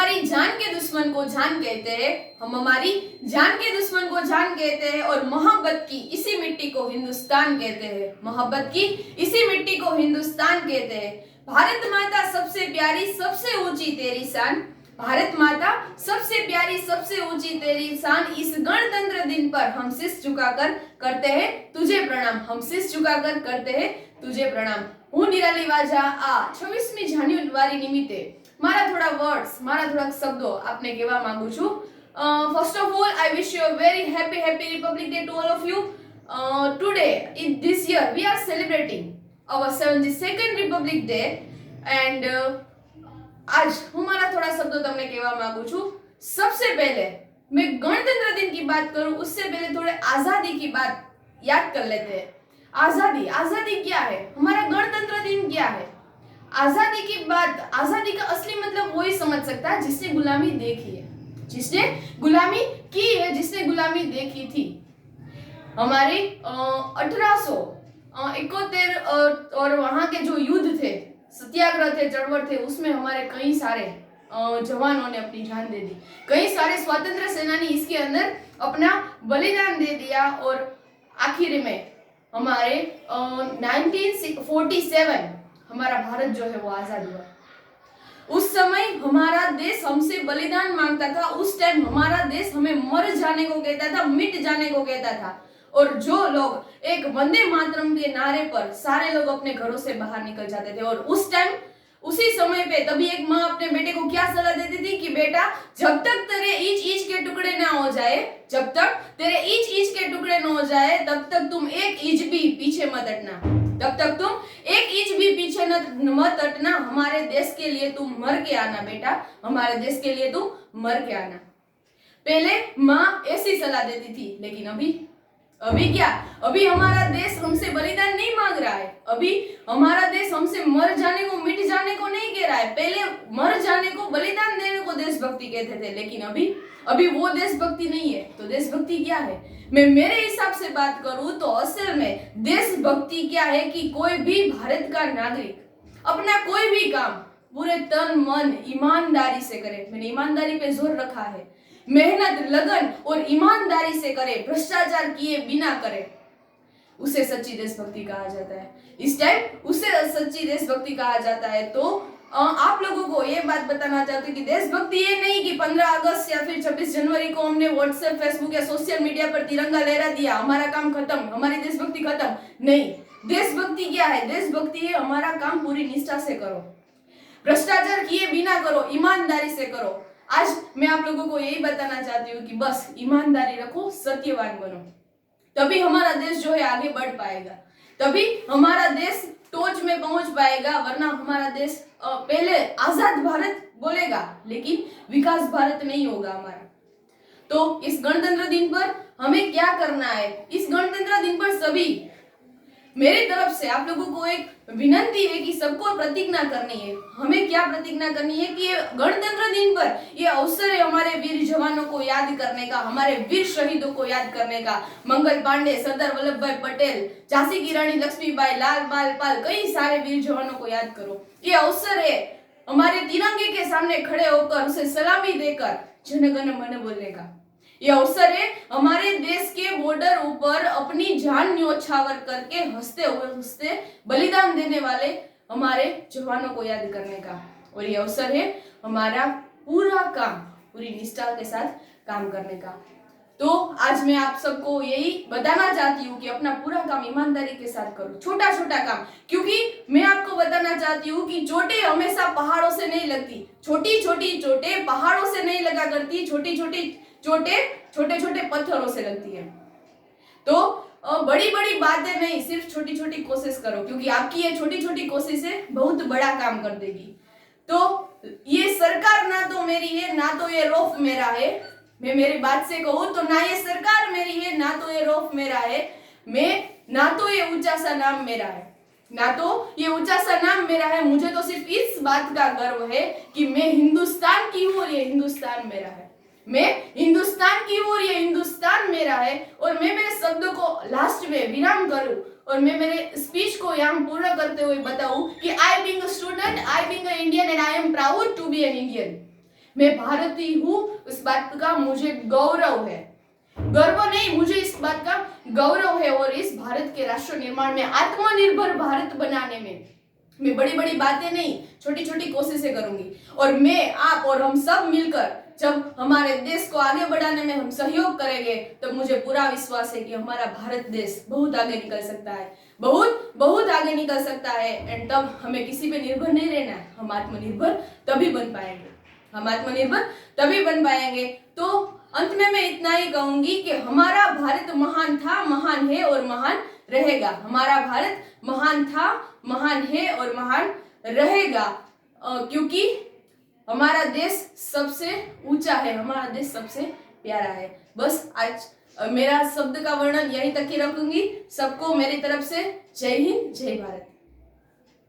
हमारी जान के दुश्मन को जान कहते हैं, हम हमारी जान के दुश्मन को जान कहते हैं और मोहब्बत की इसी मिट्टी को हिंदुस्तान कहते हैं। मोहब्बत की इसी मिट्टी को हिंदुस्तान कहते हैं। भारत माता सबसे प्यारी सबसे ऊंची तेरी शान, भारत माता सबसे प्यारी सबसे ऊंची तेरी शान। इस गणतंत्र दिन पर हम शीश झुकाकर करते हैं तुझे प्रणाम, हम शीश झुकाकर करते हैं तुझे प्रणाम। હું નિરાલી વાજા આ 26મી જાન્યુઆરી નિમિત્તે મારા થોડા વર્ડ્સ, મારા થોડા શબ્દો આપને કહેવા માંગુ છું. First of all I wish you a very happy republic day to all of you. Today in this year we are celebrating our 72nd republic day and आज હું મારા થોડા શબ્દો તમને કહેવા માંગુ છું. सबसे पहले मैं गणतंत्र दिन की बात करूं उससे पहले थोड़े आजादी की बात याद कर लेते हैं. आजादी, आजादी क्या है, हमारा गणतंत्र दिन क्या है. आजादी की बात, आजादी का असली मतलब वही समझ सकता है जिसने गुलामी देखी है, जिसने गुलामी की है, जिसने गुलामी देखी थी. हमारे 1871 और वहां के जो युद्ध थे, सत्याग्रह थे, चळवळ थे, उसमें हमारे कई सारे जवानों ने अपनी जान दे दी. कई सारे स्वतंत्र सेनानी इसके अंदर अपना बलिदान दे दिया और आखिर में हमारे 1947 हमारा भारत जो है वो आजाद हुआ. उस समय हमारा देश हमसे बलिदान मांगता था. उस टाइम हमारा देश हमें मर जाने को कहता था, मिट जाने को कहता था. और जो लोग एक वंदे मातरम के नारे पर सारे लोग अपने घरों से बाहर निकल जाते थे. और उस टाइम उसी समय पे तभी एक माँ अपने बेटे को क्या सलाह देती थी कि बेटा जब तक तेरे ईंच ईंच के टुकड़े ना हो जाए, जब तक तेरे ईंच ईंच के टुकड़े ना हो जाए तब तक तुम एक इंच भी पीछे मत हटना, तब तक तुम एक इंच भी पीछे मत हटना. हमारे देश के लिए तुम मर के आना बेटा, हमारे देश के लिए तुम मर के आना. पहले माँ ऐसी सलाह देती थी, लेकिन अभी क्या, अभी हमारा देश हमसे बलिदान नहीं मांग रहा है. अभी हमारा देश हमसे मर जाने को, मिट जाने को नहीं कह रहा है. पहले मर जाने को, बलिदान देने को देशभक्ति कहते थे, लेकिन अभी वो देशभक्ति नहीं है. तो देशभक्ति क्या है? मैं मेरे हिसाब से बात करूं तो असल में देशभक्ति क्या है कि कोई भी भारत का नागरिक अपना कोई भी काम पूरे तन मन ईमानदारी से करे. मैंने ईमानदारी पे जोर रखा है. मेहनत, लगन और ईमानदारी से करे, भ्रष्टाचार किए बिना करे, उसे सच्ची देशभक्ति कहा जाता है. इस टाइम उसे सच्ची देशभक्ति कहा जाता है. तो आप लोगों को ये बात बताना चाहती हूँ कि देशभक्ति ये नहीं कि 15 अगस्त या फिर 26 जनवरी को हमने व्हाट्सएप, फेसबुक या सोशल मीडिया पर तिरंगा लहरा दिया, हमारा काम खत्म, हमारी देशभक्ति खत्म. नहीं, देशभक्ति क्या है? देशभक्ति है हमारा काम पूरी निष्ठा से करो, भ्रष्टाचार किए बिना करो, ईमानदारी से करो. आज मैं आप लोगों को यही बताना चाहती हूँ कि बस ईमानदारी रखो, सत्यवान बनो, तभी हमारा देश जो है आगे बढ़ पाएगा, तभी हमारा देश टॉच में पहुंच पाएगा. वरना हमारा देश पहले आजाद भारत बोलेगा लेकिन विकास भारत नहीं होगा हमारा. तो इस गणतंत्र दिन पर हमें क्या करना है? इस गणतंत्र दिन पर सभी मेरी तरफ से आप लोगों को एक विनती है कि सबको प्रतिज्ञा करनी है. हमें क्या प्रतिज्ञा करनी है कि ये गणतंत्र दिन पर ये अवसर है हमारे वीर जवानों को याद करने का, हमारे वीर शहीदों को याद करने का. मंगल पांडे, सरदार वल्लभ भाई पटेल, झांसी की रानी लक्ष्मीबाई, लाल बाल पाल, कई सारे वीर जवानों को याद करो. ये अवसर है हमारे तिरंगे के सामने खड़े होकर उसे सलामी देकर जन गण मन बोलने का. ये अवसर है हमारे देश के बॉर्डर ऊपर अपनी जान न्योछावर करके हंसते बलिदान देने वाले हमारे जवानों को याद करने का. और ये अवसर है हमारा पूरा काम पूरी निष्ठा के साथ काम करने का. तो आज मैं आप सबको यही बताना चाहती हूँ कि अपना पूरा काम ईमानदारी के साथ करो, छोटा छोटा काम. क्योंकि मैं आपको बताना चाहती हूँ कि चोटें हमेशा पहाड़ों से नहीं लगती, छोटी छोटी चोटें पहाड़ों से नहीं लगा करती, छोटी छोटी चोटें छोटे छोटे पत्थरों से लगती है. तो बड़ी बड़ी बातें नहीं, सिर्फ छोटी छोटी कोशिश करो, क्योंकि आपकी ये छोटी छोटी कोशिशें बहुत बड़ा काम कर देगी. तो ये सरकार ना तो मेरी है, ना तो ये रौफ मेरा है. मैं मेरी बात से कहूँ तो ना ये सरकार मेरी है, ना तो ये रौफ मेरा है. मैं ना तो ये ऊंचा सा नाम मेरा है, ना तो ये ऊंचा सा नाम मेरा है. मुझे तो सिर्फ इस बात का गर्व है कि मैं हिंदुस्तान की हूँ और ये हिंदुस्तान मेरा है. मैं हिंदुस्तान की हूँ और ये हिंदुस्तान मेरा है. और मैं मेरे शब्दों को लास्ट में विराम करूँ और मैं मेरे स्पीच को यहाँ पूरा करते हुए बताऊं कि I being a student, I being an Indian and I am proud to be an Indian. मैं भारतीय हूँ, उस बात का मुझे गौरव है। गर्व नहीं, मुझे इस बात का गौरव है। और इस भारत के राष्ट्र निर्माण में, आत्मनिर्भर भारत बनाने में मैं बड़ी बड़ी बातें नहीं, छोटी छोटी कोशिशें करूंगी। और मैं, आप और हम सब मिलकर जब हमारे देश को आगे बढ़ाने में हम सहयोग करेंगे, तो मुझे पूरा विश्वास है कि हमारा भारत देश बहुत आगे निकल सकता है, बहुत बहुत आगे निकल सकता है। एंड तब हमें किसी पे निर्भर नहीं रहना है। हम आत्मनिर्भर तभी बन पाएंगे, हम आत्मनिर्भर तभी बन पाएंगे। तो अंत में मैं इतना ही कहूंगी कि हमारा भारत महान था, महान है और महान रहेगा। हमारा भारत महान था, महान है और महान रहेगा, क्योंकि हमारा देश सबसे ऊंचा है, हमारा देश सबसे प्यारा है। बस आज मेरा शब्द का वर्णन यहीं तक ही रखूंगी। सबको मेरी तरफ से जय हिंद, जय भारत।